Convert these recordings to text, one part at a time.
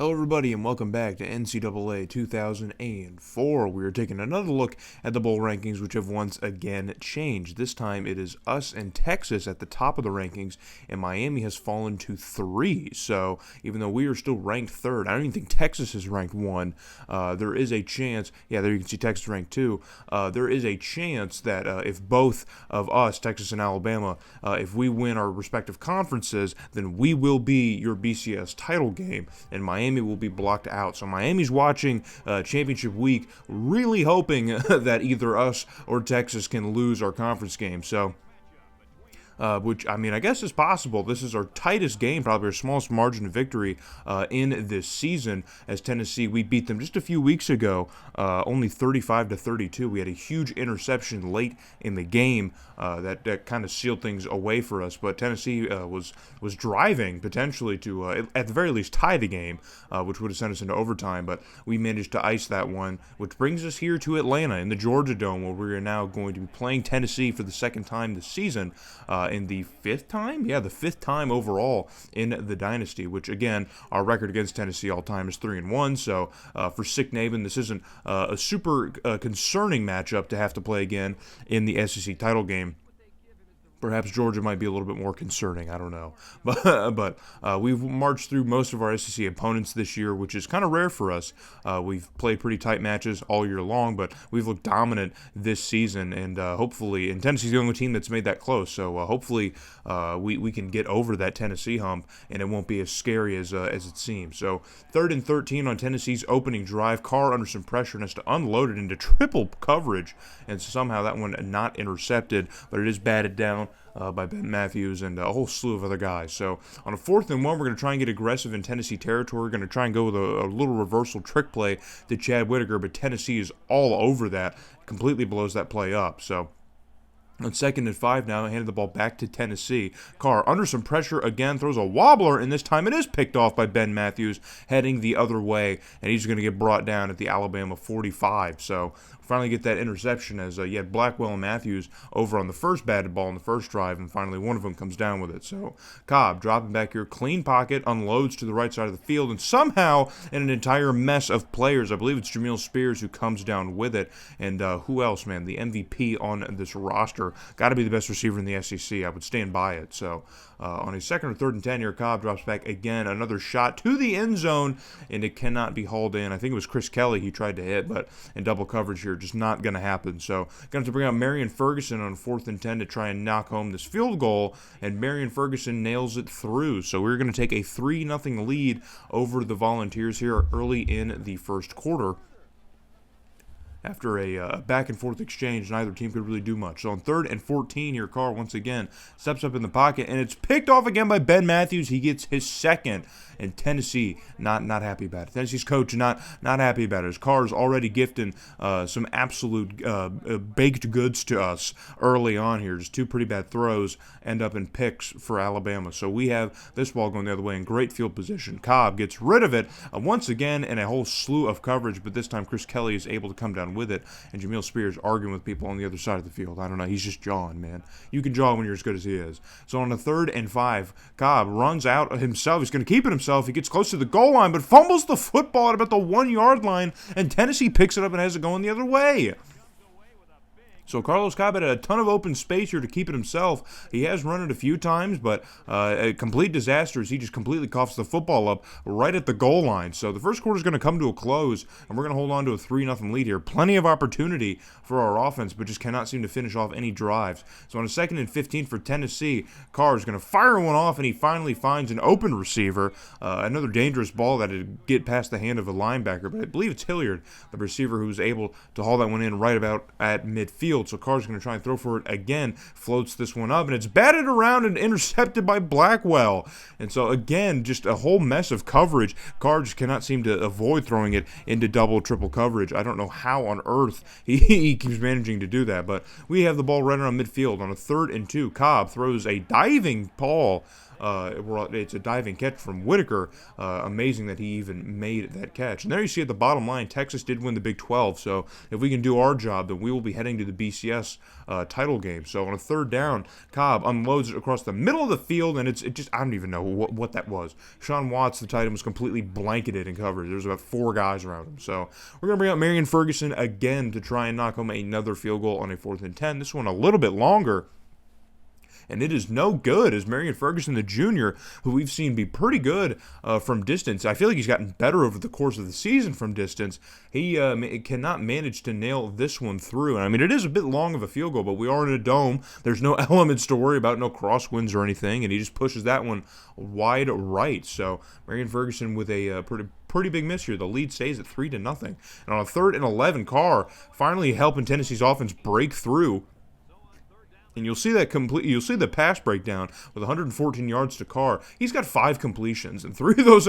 Hello everybody and welcome back to NCAA 2004. We are taking another look at the bowl rankings, which have once again changed. This time it is us and Texas at the top of the rankings, and Miami has fallen to 3. So even though we are still ranked 3rd, I don't even think Texas is ranked 1. There is a chance, there you can see Texas ranked 2. There is a chance that if both of us, Texas and Alabama, if we win our respective conferences, then we will be your BCS title game, and Miami will be blocked out. So Miami's watching championship week, really hoping that either us or Texas can lose our conference game. So which, I guess is possible. This is our tightest game, probably our smallest margin of victory in this season, as Tennessee, we beat them just a few weeks ago, only 35-32. We had a huge interception late in the game that kind of sealed things away for us, but Tennessee was driving potentially to, at the very least, tie the game, which would have sent us into overtime, but we managed to ice that one, which brings us here to Atlanta in the Georgia Dome, where we are now going to be playing Tennessee for the second time this season, in the 5th time? Yeah, the 5th time overall in the Dynasty, which, again, our record against Tennessee all-time is 3-1, so for Sick Naven, this isn't a super concerning matchup to have to play again in the SEC title game. Perhaps Georgia might be a little bit more concerning. I don't know. But we've marched through most of our SEC opponents this year, which is kind of rare for us. We've played pretty tight matches all year long, but we've looked dominant this season, and hopefully, and Tennessee's the only team that's made that close, so hopefully we can get over that Tennessee hump, and it won't be as scary as it seems. So 3rd and 13 on Tennessee's opening drive. Carr under some pressure and has to unload it into triple coverage, and somehow that one not intercepted, but it is batted down by Ben Matthews and a whole slew of other guys. So on a 4th and 1, we're going to try and get aggressive in Tennessee territory. We're going to try and go with a little reversal trick play to Chad Whitaker, but Tennessee is all over that, completely blows that play up. So on 2nd and 5 now, handed the ball back to Tennessee. Carr under some pressure again, throws a wobbler, and this time it is picked off by Ben Matthews, heading the other way, and he's going to get brought down at the Alabama 45. So finally get that interception as you had Blackwell and Matthews over on the first batted ball in the first drive, and finally one of them comes down with it. So Cobb dropping back here, clean pocket, unloads to the right side of the field, and somehow in an entire mess of players, I believe it's Jamil Spears who comes down with it, and who else, man? The MVP on this roster. Got to be the best receiver in the SEC. I would stand by it. So on a 2nd or 3rd and 10 here, Cobb drops back again. Another shot to the end zone, and it cannot be hauled in. I think it was Chris Kelly he tried to hit, but in double coverage here, just not going to happen. So going to have to bring out Marion Ferguson on 4th and 10 to try and knock home this field goal, and Marion Ferguson nails it through. So we're going to take a 3-0 lead over the Volunteers here early in the first quarter. After a back-and-forth exchange, neither team could really do much. So on 3rd and 14 here, Carr once again steps up in the pocket, and it's picked off again by Ben Matthews. He gets his 2nd, and Tennessee not happy about it. Tennessee's coach not happy about it. His Carr's already gifting some absolute baked goods to us early on here. Just 2 pretty bad throws end up in picks for Alabama. So we have this ball going the other way in great field position. Cobb gets rid of it once again in a whole slew of coverage, but this time Chris Kelly is able to come down with it, and Jamil Spears arguing with people on the other side of the field. I don't know, he's just jawing, man. You can jaw when you're as good as he is. So on a 3rd and 5, Cobb runs out himself. He's going to keep it himself. He gets close to the goal line, but fumbles the football at about the 1-yard line, and Tennessee picks it up and has it going the other way. So Carlos Cobb had a ton of open space here to keep it himself. He has run it a few times, but a complete disaster as he just completely coughs the football up right at the goal line. So the first quarter is going to come to a close, and we're going to hold on to a 3-0 lead here. Plenty of opportunity for our offense, but just cannot seem to finish off any drives. So on a 2nd and 15 for Tennessee, Carr is going to fire one off, and he finally finds an open receiver. Another dangerous ball that would get past the hand of a linebacker, but I believe it's Hilliard, the receiver, who was able to haul that one in right about at midfield. So Carr's going to try and throw for it again, floats this one up, and it's batted around and intercepted by Blackwell. And so again, just a whole mess of coverage. Carr just cannot seem to avoid throwing it into double, triple coverage. I don't know how on earth he keeps managing to do that, but we have the ball right around midfield on a 3rd and 2. Cobb throws a diving ball It's a diving catch from Whitaker. Amazing that he even made that catch. And there you see at the bottom line, Texas did win the Big 12. So if we can do our job, then we will be heading to the BCS title game. So on a third down, Cobb unloads it across the middle of the field, and it just, I don't even know what that was. Sean Watts, the tight end, was completely blanketed in coverage. There's about 4 guys around him. So we're going to bring out Marion Ferguson again to try and knock home another field goal on a 4th and 10. This one a little bit longer. And it is no good as Marion Ferguson, the junior, who we've seen be pretty good from distance. I feel like he's gotten better over the course of the season from distance. He cannot manage to nail this one through. And I mean, it is a bit long of a field goal, but we are in a dome. There's no elements to worry about, no crosswinds or anything. And he just pushes that one wide right. So Marion Ferguson with a pretty big miss here. The lead stays at 3-0. And on a 3rd and 11, Carr finally helping Tennessee's offense break through. And you'll see you'll see the pass breakdown with 114 yards to Carr. He's got 5 completions, and 3 of those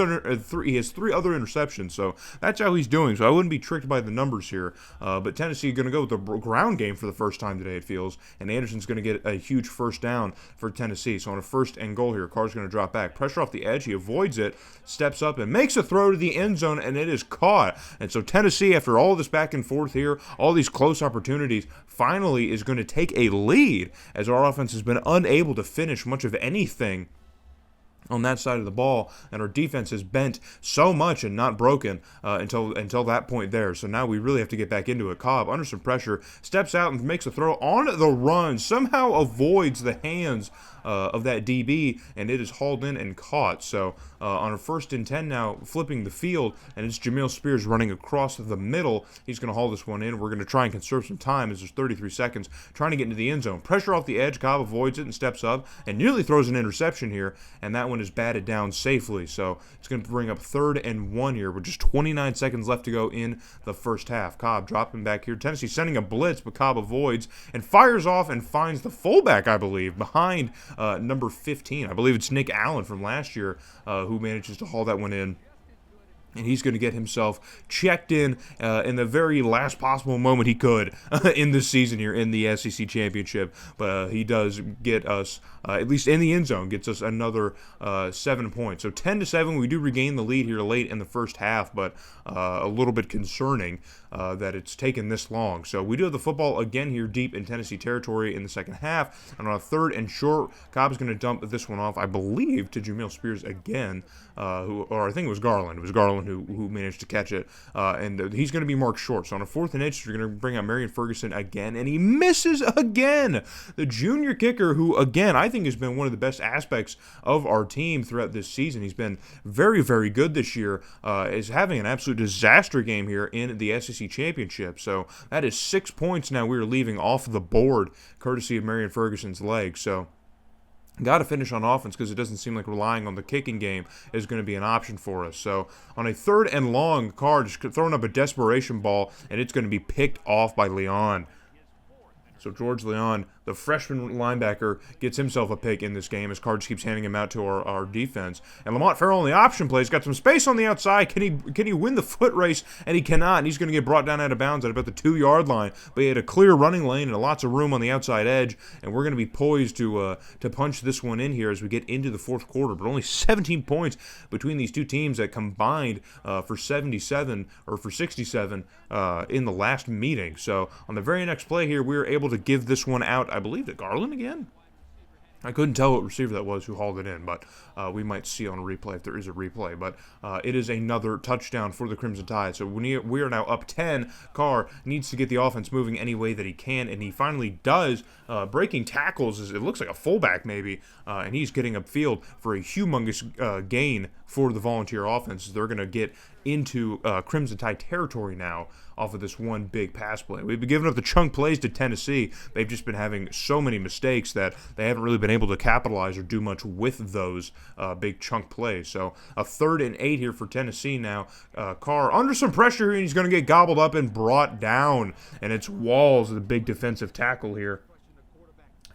he has 3 other interceptions. So that's how he's doing. So I wouldn't be tricked by the numbers here. But Tennessee going to go with the ground game for the first time today, it feels. And Anderson's going to get a huge first down for Tennessee. So on a 1st and goal here, Carr's going to drop back. Pressure off the edge. He avoids it, steps up, and makes a throw to the end zone, and it is caught. And so Tennessee, after all this back and forth here, all these close opportunities, finally is going to take a lead, as our offense has been unable to finish much of anything on that side of the ball, and our defense has bent so much and not broken until that point there. So now we really have to get back into it. Cobb, under some pressure, steps out and makes a throw on the run, somehow avoids the hands of that DB, and it is hauled in and caught. So on a 1st and 10 now, flipping the field, and it's Jamil Spears running across the middle. He's going to haul this one in. We're going to try and conserve some time as there's 33 seconds, trying to get into the end zone. Pressure off the edge, Cobb avoids it and steps up and nearly throws an interception here, and that one is batted down safely. So it's going to bring up 3rd and 1 here with just 29 seconds left to go in the first half. Cobb dropping back here. Tennessee sending a blitz, but Cobb avoids and fires off and finds the fullback, I believe, behind number 15. I believe it's Nick Allen from last year who manages to haul that one in. And he's going to get himself checked in the very last possible moment he could in this season here in the SEC Championship. But he does get us, at least in the end zone, gets us another 7 points. So 10-7, we do regain the lead here late in the first half, but a little bit concerning that it's taken this long. So we do have the football again here deep in Tennessee territory in the second half. And on a 3rd and short, Cobb's going to dump this one off, I believe, to Jamil Spears again, or I think it was Garland. It was Garland who managed to catch it, and he's going to be marked short. So on a 4th and inch, you're going to bring out Marion Ferguson again, and he misses again. The junior kicker, who again I think has been one of the best aspects of our team throughout this season. He's been very, very good this year. Is having an absolute disaster game here in the SEC Championship. So that is 6 points now we are leaving off the board, courtesy of Marion Ferguson's leg. So got to finish on offense because it doesn't seem like relying on the kicking game is going to be an option for us. So on a 3rd and long, Carr just throwing up a desperation ball, and it's going to be picked off by Leon. So George Leon, the freshman linebacker, gets himself a pick in this game as Carr just keeps handing him out to our defense. And Lamont Farrell on the option play has got some space on the outside. Can he win the foot race? And he cannot. And he's going to get brought down out of bounds at about the 2-yard line. But he had a clear running lane and lots of room on the outside edge. And we're going to be poised to punch this one in here as we get into the fourth quarter. But only 17 points between these two teams that combined for 77 or for 67 in the last meeting. So on the very next play here, we were able to give this one out, I believe, to Garland again. I couldn't tell what receiver that was who hauled it in, but we might see on a replay if there is a replay. But it is another touchdown for the Crimson Tide. So we are now up 10. Carr needs to get the offense moving any way that he can, and he finally does, breaking tackles. It looks like a fullback maybe, and he's getting upfield for a humongous gain for the Volunteer offense. They're going to get into Crimson Tide territory now off of this one big pass play. We've been giving up the chunk plays to Tennessee. They've just been having so many mistakes that they haven't really been able to capitalize or do much with those big chunk plays. So a 3rd and 8 here for Tennessee now. Carr under some pressure here, and he's going to get gobbled up and brought down. And it's Walls, the big defensive tackle here.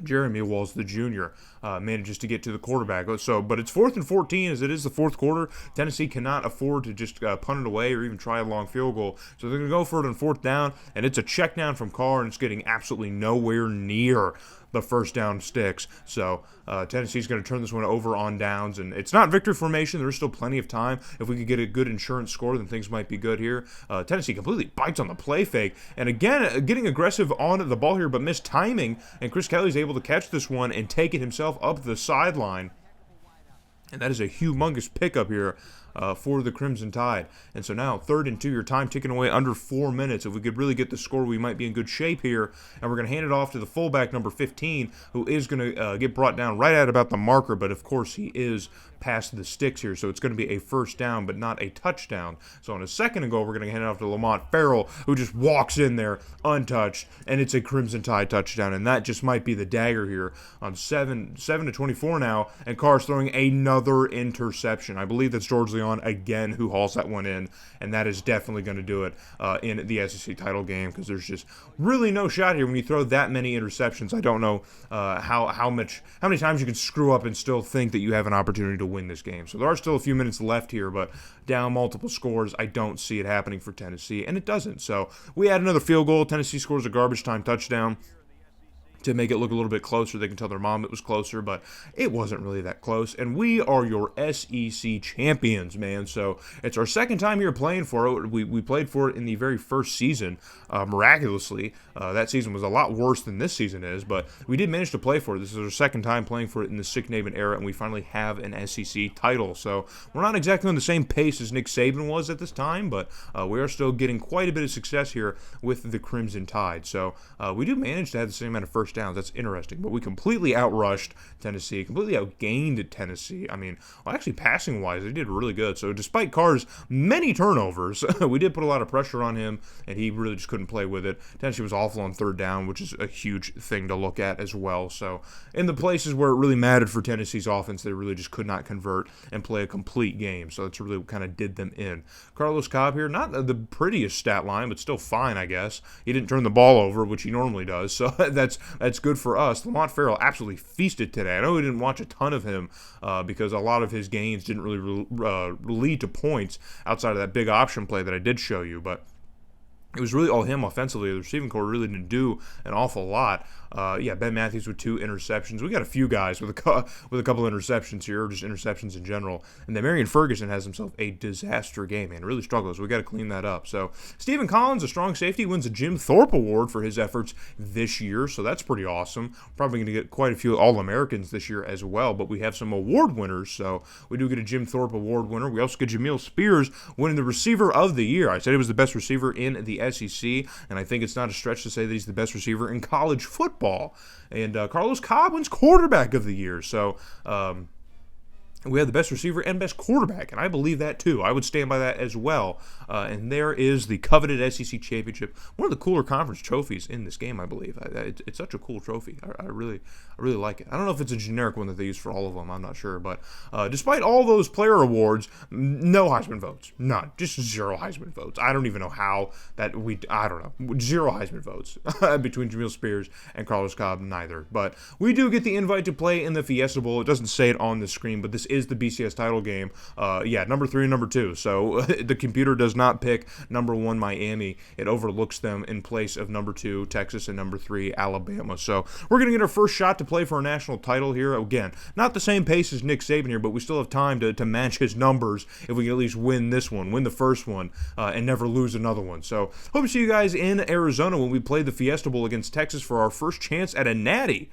Jeremy Walls, the junior, manages to get to the quarterback. So, but it's 4th and 14 as it is the fourth quarter. Tennessee cannot afford to just punt it away or even try a long field goal. So they're going to go for it on 4th down, and it's a check down from Carr, and it's getting absolutely nowhere near the first down sticks. So Tennessee's going to turn this one over on downs, and it's not victory formation. There's still plenty of time. If we could get a good insurance score, then things might be good here. Tennessee completely bites on the play fake, and again, getting aggressive on the ball here, but missed timing, and Chris Kelly's able to catch this one and take it himself up the sideline. And that is a humongous pickup here for the Crimson Tide. And so now 3rd and 2, your time ticking away under 4 minutes. If we could really get the score, we might be in good shape here. And we're going to hand it off to the fullback, number 15, who is going to get brought down right at about the marker. But, of course, he is past the sticks here. So it's going to be a first down, but not a touchdown. So on a 2nd and goal, we're going to hand it off to Lamont Farrell, who just walks in there untouched. And it's a Crimson Tide touchdown. And that just might be the dagger here on 7 to 24 now. And Carr's throwing another interception. I believe that's George Leon again who hauls that one in, and that is definitely going to do it in the SEC title game, because there's just really no shot here when you throw that many interceptions. I don't know how many times you can screw up and still think that you have an opportunity to win this game. So there are still a few minutes left here, but down multiple scores, I don't see it happening for Tennessee, and it doesn't. So we add another field goal. Tennessee scores a garbage time touchdown to make it look a little bit closer. They can tell their mom it was closer, but it wasn't really that close. And we are your SEC champions, man. So it's our 2nd time here playing for it. We played for it in the very first season, miraculously. That season was a lot worse than this season is, but we did manage to play for it. This is our 2nd time playing for it in the Sick Naven era, and we finally have an SEC title. So we're not exactly on the same pace as Nick Saban was at this time, but we are still getting quite a bit of success here with the Crimson Tide. So we do manage to have the same amount of first downs. That's interesting. But we completely outrushed Tennessee, completely outgained Tennessee. I mean, well, actually passing-wise, they did really good. So despite Carr's many turnovers, we did put a lot of pressure on him, and he really just couldn't play with it. Tennessee was awful on 3rd down, which is a huge thing to look at as well. So in the places where it really mattered for Tennessee's offense, they really just could not convert and play a complete game. So that's really what kind of did them in. Carlos Cobb here, not the prettiest stat line, but still fine, I guess. He didn't turn the ball over, which he normally does, so that's good for us. Lamont Farrell absolutely feasted today. I know we didn't watch a ton of him because a lot of his gains didn't really lead to points outside of that big option play that I did show you, but it was really all him offensively. The receiving corps really didn't do an awful lot. Ben Matthews with 2 interceptions. We got a few guys with a couple interceptions here, or just interceptions in general. And then Marion Ferguson has himself a disaster game, man. Really struggles. We got to clean that up. So Stephen Collins, a strong safety, wins a Jim Thorpe Award for his efforts this year. So that's pretty awesome. Probably going to get quite a few All-Americans this year as well. But we have some award winners. So we do get a Jim Thorpe Award winner. We also get Jamil Spears winning the Receiver of the Year. I said he was the best receiver in the SEC, and I think it's not a stretch to say that he's the best receiver in college football. And Carlos Cobb wins Quarterback of the Year. So we have the best receiver and best quarterback, and I believe that too. I would stand by that as well. And there is the coveted SEC championship, one of the cooler conference trophies in this game, I believe. It's such a cool trophy. I really like it. I don't know if it's a generic one that they use for all of them. I'm not sure. But despite all those player awards, no Heisman votes. None. Just 0 Heisman votes. I don't even know how that I don't know. 0 Heisman votes between Jamil Spears and Carlos Cobb, neither. But we do get the invite to play in the Fiesta Bowl. It doesn't say it on the screen, but this is the BCS title game. Number 3 and number 2. So the computer does not pick number 1 Miami. It overlooks them in place of number 2 Texas and number 3 Alabama. So we're going to get our first shot to play for a national title here. Again, not the same pace as Nick Saban here, but we still have time to match his numbers if we can at least win this one, win the first one, and never lose another one. So hope to see you guys in Arizona when we play the Fiesta Bowl against Texas for our first chance at a natty.